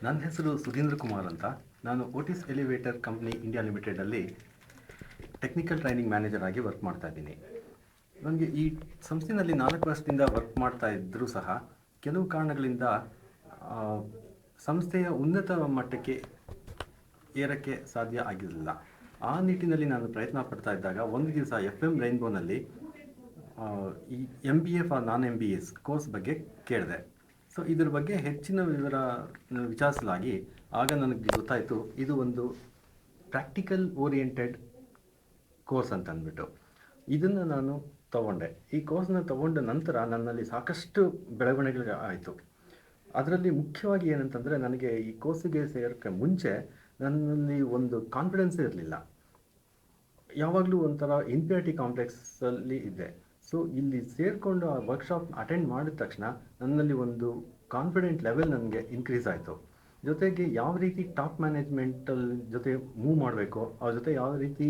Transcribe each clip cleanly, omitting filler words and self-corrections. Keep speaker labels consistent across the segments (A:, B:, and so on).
A: ನನ್ನ ಹೆಸರು ಸುಧೀಂದ್ರ ಕುಮಾರ್ ಅಂತ. ನಾನು ಓಟಿಸ್ ಎಲಿವೇಟರ್ ಕಂಪ್ನಿ ಇಂಡಿಯಾ ಲಿಮಿಟೆಡಲ್ಲಿ ಟೆಕ್ನಿಕಲ್ ಟ್ರೈನಿಂಗ್ ಮ್ಯಾನೇಜರ್ ಆಗಿ ವರ್ಕ್ ಮಾಡ್ತಾ ಇದ್ದೀನಿ. ನನಗೆ ಈ ಸಂಸ್ಥೆಯಲ್ಲಿ 4 ವರ್ಷದಿಂದ ವರ್ಕ್ ಮಾಡ್ತಾ ಇದ್ದರೂ ಸಹ ಕೆಲವು ಕಾರಣಗಳಿಂದ ಆ, ಸಂಸ್ಥೆಯ ಉನ್ನತ ಮಟ್ಟಕ್ಕೆ ಏರಕ್ಕೆ ಸಾಧ್ಯ ಆಗಿರಲಿಲ್ಲ. ಆ ನಿಟ್ಟಿನಲ್ಲಿ ನಾನು ಪ್ರಯತ್ನ ಪಡ್ತಾ ಇದ್ದಾಗ ಒಂದು ದಿವಸ FM ರೈನ್ಬೋನಲ್ಲಿ ಈ MBA for non MBAs course ಬಗ್ಗೆ ಕೇಳಿದೆ. ಸೊ ಇದ್ರ ಬಗ್ಗೆ ಹೆಚ್ಚಿನ ವಿವರ ವಿಚಾರಿಸಲಾಗಿ ಆಗ ನನಗೆ ಗೊತ್ತಾಯಿತು, ಇದು ಒಂದು ಪ್ರಾಕ್ಟಿಕಲ್ ಓರಿಯೆಂಟೆಡ್ ಕೋರ್ಸ್ ಅಂತ ಅಂದ್ಬಿಟ್ಟು ಇದನ್ನು ನಾನು ತಗೊಂಡೆ. ಈ ಕೋರ್ಸ್ನ ತಗೊಂಡ ನಂತರ ನನ್ನಲ್ಲಿ ಸಾಕಷ್ಟು ಬೆಳವಣಿಗೆ ಆಯಿತು. ಅದರಲ್ಲಿ ಮುಖ್ಯವಾಗಿ ಏನಂತಂದರೆ, ನನಗೆ ಈ ಕೋರ್ಸಿಗೆ ಸೇರೋಕ್ಕೆ ಮುಂಚೆ ನನ್ನಲ್ಲಿ ಒಂದು ಕಾನ್ಫಿಡೆನ್ಸ್ ಇರಲಿಲ್ಲ. ಯಾವಾಗಲೂ ಒಂಥರ ಇನ್ಫೀರಿಯಾರಿಟಿ ಕಾಂಪ್ಲೆಕ್ಸಲ್ಲಿ ಇದ್ದೆ. ಸೊ ಇಲ್ಲಿ ಸೇರಿಕೊಂಡು ಆ ವರ್ಕ್ಶಾಪ್ ಅಟೆಂಡ್ ಮಾಡಿದ ತಕ್ಷಣ ನನ್ನಲ್ಲಿ ಒಂದು ಕಾನ್ಫಿಡೆಂಟ್ ಲೆವೆಲ್ ನನಗೆ ಇನ್ಕ್ರೀಸ್ ಆಯಿತು. ಜೊತೆಗೆ ಯಾವ ರೀತಿ ಟಾಪ್ ಮ್ಯಾನೇಜ್ಮೆಂಟಲ್ ಜೊತೆ ಮೂವ್ ಮಾಡಬೇಕು, ಅವ್ರ ಜೊತೆ ಯಾವ ರೀತಿ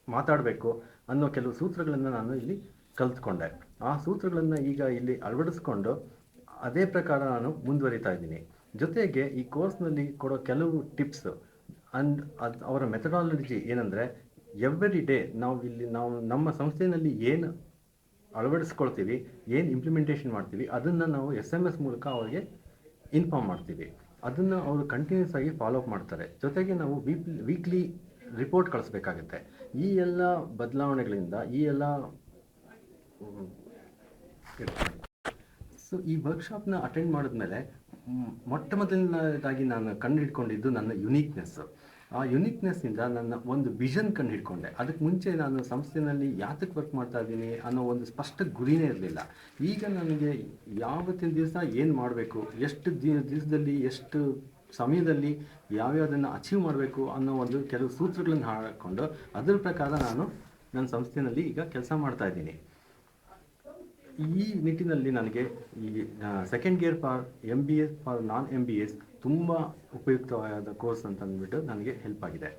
A: ಮಾತಾಡಬೇಕು ಅನ್ನೋ ಕೆಲವು ಸೂತ್ರಗಳನ್ನು ನಾನು ಇಲ್ಲಿ ಕಲ್ತ್ಕೊಂಡೆ. ಆ ಸೂತ್ರಗಳನ್ನು ಈಗ ಇಲ್ಲಿ ಅಳವಡಿಸ್ಕೊಂಡು ಅದೇ ಪ್ರಕಾರ ನಾನು ಮುಂದುವರಿತಾ ಇದ್ದೀನಿ. ಜೊತೆಗೆ ಈ ಕೋರ್ಸ್ನಲ್ಲಿ ಕೊಡೋ ಕೆಲವು ಟಿಪ್ಸ್ ಆ್ಯಂಡ್ ಅವರ ಮೆಥಡಾಲಜಿ ಏನಂದರೆ, ಎವ್ರಿ ಡೇ ನಾವು ನಮ್ಮ ಸಂಸ್ಥೆಯಲ್ಲಿ ಏನು ಅಳವಡಿಸ್ಕೊಳ್ತೀವಿ, ಏನು ಇಂಪ್ಲಿಮೆಂಟೇಷನ್ ಮಾಡ್ತೀವಿ, ಅದನ್ನು ನಾವು SMS ಮೂಲಕ ಅವರಿಗೆ ಇನ್ಫಾರ್ಮ್ ಮಾಡ್ತೀವಿ. ಅದನ್ನು ಅವರು ಕಂಟಿನ್ಯೂಸ್ ಆಗಿ ಫಾಲೋ ಅಪ್ ಮಾಡ್ತಾರೆ. ಜೊತೆಗೆ ನಾವು ವೀಕ್ಲಿ ರಿಪೋರ್ಟ್ ಕಳಿಸ್ಬೇಕಾಗುತ್ತೆ. ಈ ಎಲ್ಲ ಬದಲಾವಣೆಗಳಿಂದ ಸೊ ಈ ವರ್ಕ್ಶಾಪ್ನ ಅಟೆಂಡ್ ಮಾಡಿದ್ಮೇಲೆ ಮೊಟ್ಟ ಮೊದಲನೇದಾಗಿ ನಾನು ಕಂಡುಹಿಡ್ಕೊಂಡಿದ್ದು ನನ್ನ ಯುನೀಕ್ನೆಸ್ಸು. ಆ ಯುನೀಕ್ನೆಸ್ಸಿಂದ ನನ್ನ ಒಂದು ವಿಷನ್ ಕಂಡುಹಿಡ್ಕೊಂಡೆ. ಅದಕ್ಕೆ ಮುಂಚೆ ನಾನು ಸಂಸ್ಥೆಯಲ್ಲಿ ಯಾತಕ್ಕೆ ವರ್ಕ್ ಮಾಡ್ತಾ ಇದ್ದೀನಿ ಅನ್ನೋ ಒಂದು ಸ್ಪಷ್ಟ ಗುರಿನೇ ಇರಲಿಲ್ಲ. ಈಗ ನನಗೆ ಯಾವತ್ತಿನ ದಿವಸ ಏನು ಮಾಡಬೇಕು, ಎಷ್ಟು ದಿವಸದಲ್ಲಿ ಎಷ್ಟು ಸಮಯದಲ್ಲಿ ಯಾವ್ಯಾವುದನ್ನು ಅಚೀವ್ ಮಾಡಬೇಕು ಅನ್ನೋ ಒಂದು ಕೆಲವು ಸೂತ್ರಗಳನ್ನು ಹಾಕೊಂಡು ಅದರ ಪ್ರಕಾರ ನಾನು ನನ್ನ ಸಂಸ್ಥೆಯಲ್ಲಿ ಈಗ ಕೆಲಸ ಮಾಡ್ತಾ ಇದ್ದೀನಿ. ಈ ನಿಟ್ಟಿನಲ್ಲಿ ನನಗೆ ಈ second year for MBA for non MBAs ತುಂಬ ಉಪಯುಕ್ತವಾದ ಕೋರ್ಸ್ ಅಂತ ಅಂದ್ಬಿಟ್ಟು ನನಗೆ ಹೆಲ್ಪ್ ಆಗಿದೆ.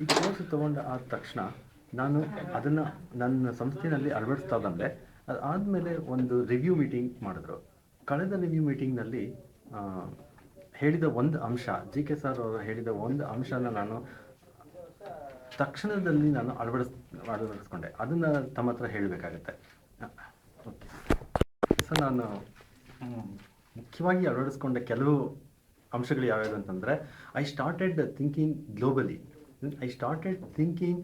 A: ಈ ಕೋರ್ಸ್ ತೊಗೊಂಡ ಆದ ತಕ್ಷಣ ನಾನು ಅದನ್ನು ನನ್ನ ಸಂಸ್ಥೆಯಲ್ಲಿ ಅಳವಡಿಸ್ತಾ ಬಂದೆ. ಅದಾದಮೇಲೆ ಒಂದು ರಿವ್ಯೂ ಮೀಟಿಂಗ್ ಮಾಡಿದ್ರು. ಕಳೆದ ರಿವ್ಯೂ ಮೀಟಿಂಗ್ನಲ್ಲಿ ಹೇಳಿದ ಒಂದು ಅಂಶ, GK ಸರ್ ಅವರು ಹೇಳಿದ ಒಂದು ಅಂಶನ ನಾನು ತಕ್ಷಣದಲ್ಲಿ ನಾನು ಅಳವಡಿಸ್ಕೊಂಡೆ. ಅದನ್ನು ತಮ್ಮ ಹತ್ರ ಹೇಳಬೇಕಾಗತ್ತೆ. ಓಕೆ ಸರ್, ನಾನು ಮುಖ್ಯವಾಗಿ ಅಳವಡಿಸ್ಕೊಂಡ ಕೆಲವು ಅಂಶಗಳು ಯಾವ್ಯಾವುದು ಅಂತಂದರೆ, I started thinking globally, I started thinking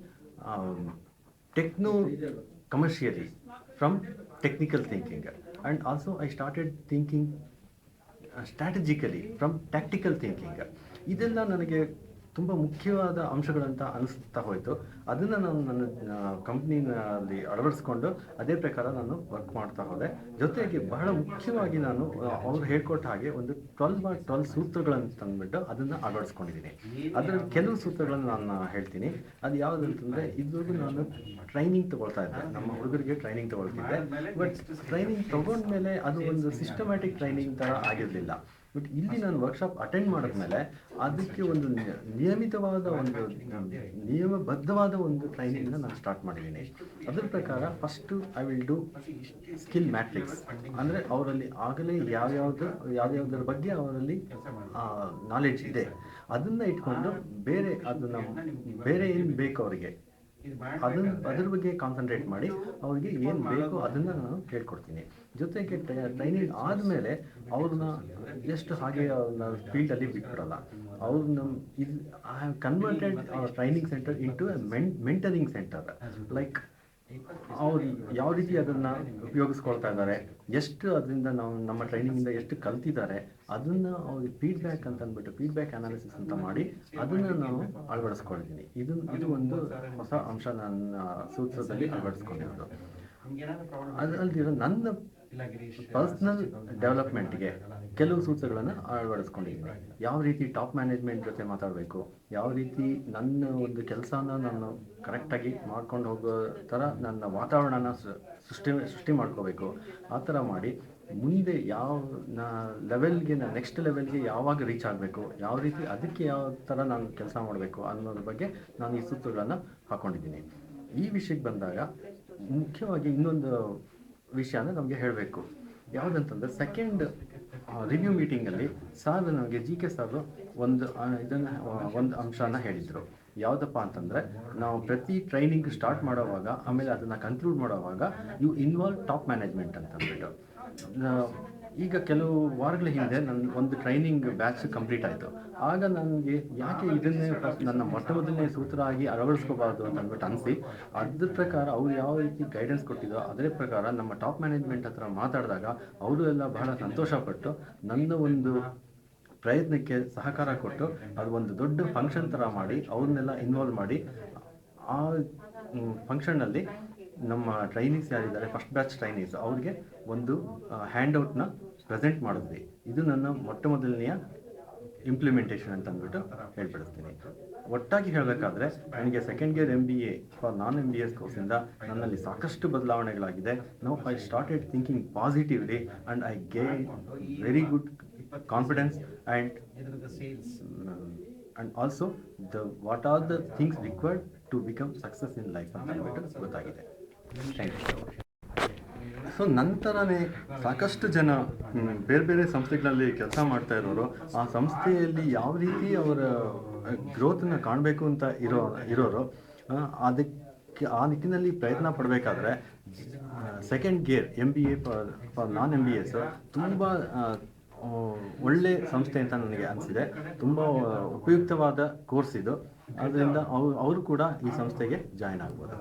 A: techno commercially from technical thinking, and also I started thinking strategically from tactical thinking. ಇದೆಲ್ಲ ನನಗೆ ತುಂಬ ಮುಖ್ಯವಾದ ಅಂಶಗಳಂತ ಅನಿಸ್ತಾ ಹೋಯಿತು. ಅದನ್ನು ನಾನು ನನ್ನ ಕಂಪ್ನಿನಲ್ಲಿ ಅಳವಡಿಸ್ಕೊಂಡು ಅದೇ ಪ್ರಕಾರ ನಾನು ವರ್ಕ್ ಮಾಡ್ತಾ ಹೋದೆ. ಜೊತೆಗೆ ಬಹಳ ಮುಖ್ಯವಾಗಿ ನಾನು ಅವ್ರು ಹೇಳ್ಕೊಟ್ಟ ಹಾಗೆ ಒಂದು 12x12 ಸೂತ್ರಗಳನ್ನು ತಂದುಬಿಟ್ಟು ಅದನ್ನು ಅಳವಡಿಸ್ಕೊಂಡಿದ್ದೀನಿ. ಅದರಲ್ಲಿ ಕೆಲವು ಸೂತ್ರಗಳನ್ನು ನಾನು ಹೇಳ್ತೀನಿ. ಅದು ಯಾವುದಂತಂದರೆ, ಇದುವರೆಗೂ ನಾನು ಟ್ರೈನಿಂಗ್ ತೊಗೊಳ್ತಾ ಇದ್ದೆ, ನಮ್ಮ ಹುಡುಗರಿಗೆ ಟ್ರೈನಿಂಗ್ ತೊಗೊಳ್ತಿದ್ದೆ. ಬಟ್ ಟ್ರೈನಿಂಗ್ ತೊಗೊಂಡ್ಮೇಲೆ ಅದು ಒಂದು ಸಿಸ್ಟಮ್ಯಾಟಿಕ್ ಟ್ರೈನಿಂಗ್ ಥರ ಆಗಿರಲಿಲ್ಲ. ಬಟ್ ಇಲ್ಲಿ ನಾನು ವರ್ಕ್ಶಾಪ್ ಅಟೆಂಡ್ ಮಾಡಿದ್ಮೇಲೆ ಅದಕ್ಕೆ ಒಂದು ನಿಯಮಬದ್ಧವಾದ ಒಂದು ಟ್ರೈನಿಂಗ್ನ ನಾನು ಸ್ಟಾರ್ಟ್ ಮಾಡಿದ್ದೀನಿ. ಅದರ ಪ್ರಕಾರ first I will do skill matrix. ಅಂದರೆ ಅವರಲ್ಲಿ ಆಗಲೇ ಯಾವ್ಯಾವುದರ ಬಗ್ಗೆ ಅವರಲ್ಲಿ ನಾಲೆಡ್ಜ್ ಇದೆ ಅದನ್ನು ಇಟ್ಕೊಂಡು ಬೇರೆ ಏನು ಬೇಕು ಅವರಿಗೆ ಅದ್ರ ಬಗ್ಗೆ ಕಾನ್ಸಂಟ್ರೇಟ್ ಮಾಡಿ ಅವ್ರಿಗೆ ಏನು ಬೇಕೋ ಅದನ್ನು ನಾನು ಹೇಳ್ಕೊಡ್ತೀನಿ. ಜೊತೆಗೆ ಟ್ರೈನಿಂಗ್ ಆದಮೇಲೆ ಅವ್ರನ್ನ ಎಷ್ಟು ಹಾಗೆ ಅವ್ರನ್ನ ಫೀಲ್ಡಲ್ಲಿ ಬಿಟ್ಬಿಡಲ್ಲ. ಅವ್ರನ್ನ I have converted training centre into A mentoring centre. Like ಅವ್ರು ಯಾವ ರೀತಿ ಅದನ್ನು ಉಪಯೋಗಿಸ್ಕೊಳ್ತಾ ಇದ್ದಾರೆ, ಎಷ್ಟು ಅದರಿಂದ ನಮ್ಮ ಟ್ರೈನಿಂಗಿಂದ ಎಷ್ಟು ಕಲ್ತಿದ್ದಾರೆ, ಅದನ್ನು ಅವ್ರಿಗೆ ಫೀಡ್ಬ್ಯಾಕ್ ಅಂತ ಅಂದ್ಬಿಟ್ಟು ಫೀಡ್ಬ್ಯಾಕ್ ಅನಾಲಿಸಿಸ್ ಅಂತ ಮಾಡಿ ಅದನ್ನು ನಾವು ಅಳವಡಿಸ್ಕೊಂಡಿದ್ದೀನಿ. ಇದು ಒಂದು ಹೊಸ ಅಂಶ ನನ್ನ ಸೂತ್ರದಲ್ಲಿ ಅಳವಡಿಸ್ಕೊಂಡಿರೋದು. ಅದಲ್ದಿರೋ ನನ್ನ ಪರ್ಸ್ನಲ್ ಡೆವಲಪ್ಮೆಂಟ್ಗೆ ಕೆಲವು ಸೂತ್ರಗಳನ್ನು ಅಳವಡಿಸ್ಕೊಂಡಿದ್ದೀನಿ. ಯಾವ ರೀತಿ ಟಾಪ್ ಮ್ಯಾನೇಜ್ಮೆಂಟ್ ಜೊತೆ ಮಾತಾಡಬೇಕು, ಯಾವ ರೀತಿ ನನ್ನ ಒಂದು ಕೆಲಸನ ನಾನು ಕರೆಕ್ಟಾಗಿ ಮಾಡ್ಕೊಂಡು ಹೋಗೋ ಥರ ನನ್ನ ವಾತಾವರಣನ ಸೃಷ್ಟಿ ಮಾಡ್ಕೋಬೇಕು. ಆ ಥರ ಮಾಡಿ ಮುಂದೆ ನೆಕ್ಸ್ಟ್ ಲೆವೆಲ್ಗೆ ಯಾವಾಗ ರೀಚ್ ಆಗಬೇಕು, ಯಾವ ರೀತಿ ಅದಕ್ಕೆ ಯಾವ ಥರ ನಾನು ಕೆಲಸ ಮಾಡಬೇಕು ಅನ್ನೋದ್ರ ಬಗ್ಗೆ ನಾನು ಈ ಸೂತ್ರಗಳನ್ನು ಹಾಕ್ಕೊಂಡಿದ್ದೀನಿ. ಈ ವಿಷಯಕ್ಕೆ ಬಂದಾಗ ಮುಖ್ಯವಾಗಿ ಇನ್ನೊಂದು ವಿಷಯನ ನಮಗೆ ಹೇಳಬೇಕು. ಯಾವುದಂತಂದರೆ ಸೆಕೆಂಡ್ ರಿವ್ಯೂ ಮೀಟಿಂಗಲ್ಲಿ ಸಾರ್ ನನಗೆ ಜಿ ಕೆ ಸಾರು ಒಂದು ಒಂದು ಅಂಶನ ಹೇಳಿದರು. ಯಾವುದಪ್ಪ ಅಂತಂದರೆ, ನಾವು ಪ್ರತಿ ಟ್ರೈನಿಂಗ್ ಸ್ಟಾರ್ಟ್ ಮಾಡೋವಾಗ ಆಮೇಲೆ ಅದನ್ನು ಕನ್ಕ್ಲೂಡ್ ಮಾಡೋವಾಗ ಯು ಇನ್ವಾಲ್ವ್ ಟಾಪ್ ಮ್ಯಾನೇಜ್ಮೆಂಟ್ ಅಂತ ಅಂದ್ಬಿಟ್ಟು. ಈಗ ಕೆಲವು ವಾರಗಳ ಹಿಂದೆ ನನ್ನ ಒಂದು ಟ್ರೈನಿಂಗ್ ಬ್ಯಾಚ್ ಕಂಪ್ಲೀಟ್ ಆಯಿತು. ಆಗ ನನಗೆ ಯಾಕೆ ಇದನ್ನೇ ನನ್ನ ಮೊದಲನೇ ಸೂತ್ರ ಆಗಿ ಅಳವಡಿಸ್ಕೋಬಾರ್ದು ಅಂತ ಅಂದ್ಬಿಟ್ಟು ಅನಿಸಿ, ಅದ್ರ ಪ್ರಕಾರ ಅವ್ರು ಯಾವ ರೀತಿ ಗೈಡೆನ್ಸ್ ಕೊಟ್ಟಿದ್ದೋ ಅದರ ಪ್ರಕಾರ ನಮ್ಮ ಟಾಪ್ ಮ್ಯಾನೇಜ್ಮೆಂಟ್ ಹತ್ರ ಮಾತಾಡಿದಾಗ ಅವರು ಎಲ್ಲ ಬಹಳ ಸಂತೋಷಪಟ್ಟು ನನ್ನ ಒಂದು ಪ್ರಯತ್ನಕ್ಕೆ ಸಹಕಾರ ಕೊಟ್ಟು ಅದು ಒಂದು ದೊಡ್ಡ ಫಂಕ್ಷನ್ ಥರ ಮಾಡಿ ಅವ್ರನ್ನೆಲ್ಲ ಇನ್ವಾಲ್ವ್ ಮಾಡಿ ಆ ಫಂಕ್ಷನ್ನಲ್ಲಿ ನಮ್ಮ ಟ್ರೈನೀಸ್ ಯಾರಿದ್ದಾರೆ, ಫಸ್ಟ್ ಬ್ಯಾಚ್ ಟ್ರೈನೀಸ್, ಅವ್ರಿಗೆ ಒಂದು ಹ್ಯಾಂಡ್ಔಟ್ನ ಪ್ರೆಸೆಂಟ್ ಮಾಡಿದ್ವಿ. ಇದು ನನ್ನ ಮೊದಲನೆಯ ಇಂಪ್ಲಿಮೆಂಟೇಷನ್ ಅಂತ ಅಂದ್ಬಿಟ್ಟು ಹೇಳ್ಬಿಡ್ತೀನಿ. ಒಟ್ಟಾಗಿ ಹೇಳಬೇಕಾದ್ರೆ ನನಗೆ second year MBA for non MBA ಕೋರ್ಸಿಂದ ನನ್ನಲ್ಲಿ ಸಾಕಷ್ಟು ಬದಲಾವಣೆಗಳಾಗಿದೆ. Now I started thinking positively and I gain very good confidence and also what are the things required to become success in life ಅಂತ ಅಂದ್ಬಿಟ್ಟು ಗೊತ್ತಾಗಿದೆ. Thank you. ಸೊ ನಂತರನೇ ಸಾಕಷ್ಟು ಜನ ಬೇರೆ ಬೇರೆ ಸಂಸ್ಥೆಗಳಲ್ಲಿ ಕೆಲಸ ಮಾಡ್ತಾ ಇರೋರು ಆ ಸಂಸ್ಥೆಯಲ್ಲಿ ಯಾವ ರೀತಿ ಅವರ ಗ್ರೋತನ್ನ ಕಾಣಬೇಕು ಅಂತ ಇರೋರು ಅದಕ್ಕೆ ಆ ನಿಟ್ಟಿನಲ್ಲಿ ಪ್ರಯತ್ನ ಪಡಬೇಕಾದ್ರೆ second gear MBA for non MBAs ತುಂಬ ಒಳ್ಳೆ ಸಂಸ್ಥೆ ಅಂತ ನನಗೆ ಅನಿಸಿದೆ. ತುಂಬ ಉಪಯುಕ್ತವಾದ ಕೋರ್ಸ್ ಇದು. ಆದ್ದರಿಂದ ಅವರು ಕೂಡ ಈ ಸಂಸ್ಥೆಗೆ ಜಾಯ್ನ್ ಆಗ್ಬೋದು.